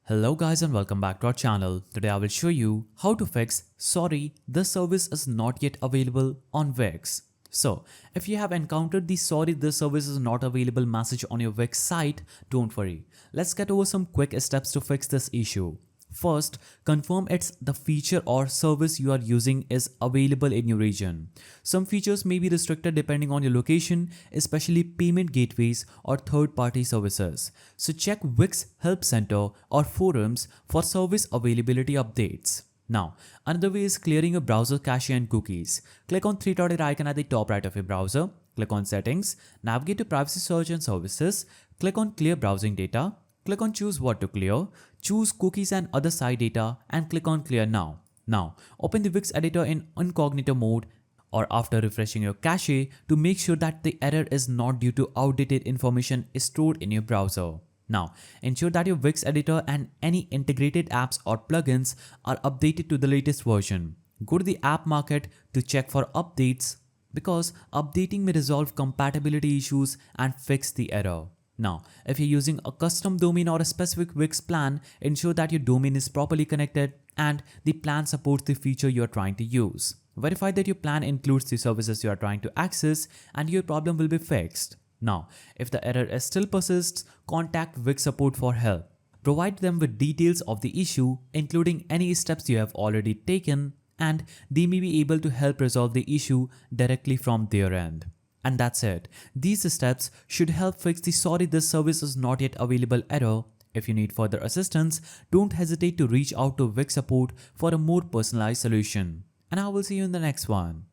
Hello guys and welcome back to our channel. Today I will show you how to fix "Sorry, this service is not yet available" on Wix. So, if you have encountered the "Sorry, this service is not available" message on your Wix site, don't worry. Let's get over some quick steps to fix this issue. First, confirm it's the feature or service you are using is available in your region. Some features may be restricted depending on your location, especially payment gateways or third-party services. So check Wix Help Center or forums for service availability updates. Now, another way is clearing your browser cache and cookies. Click on three-dotted icon at the top right of your browser. Click on Settings, navigate to Privacy Search and Services. Click on Clear Browsing Data. Click on Choose what to clear, choose Cookies and other site data and click on Clear Now. Now, open the Wix editor in incognito mode or after refreshing your cache to make sure that the error is not due to outdated information stored in your browser. Now, ensure that your Wix editor and any integrated apps or plugins are updated to the latest version. Go to the App Market to check for updates because updating may resolve compatibility issues and fix the error. Now, if you're using a custom domain or a specific Wix plan, ensure that your domain is properly connected and the plan supports the feature you're trying to use. Verify that your plan includes the services you are trying to access and your problem will be fixed. Now, if the error still persists, contact Wix support for help. Provide them with details of the issue, including any steps you have already taken, and they may be able to help resolve the issue directly from their end. And that's it. These steps should help fix the "Sorry, this service is not yet available" error. If you need further assistance, don't hesitate to reach out to Wix support for a more personalized solution. And I will see you in the next one.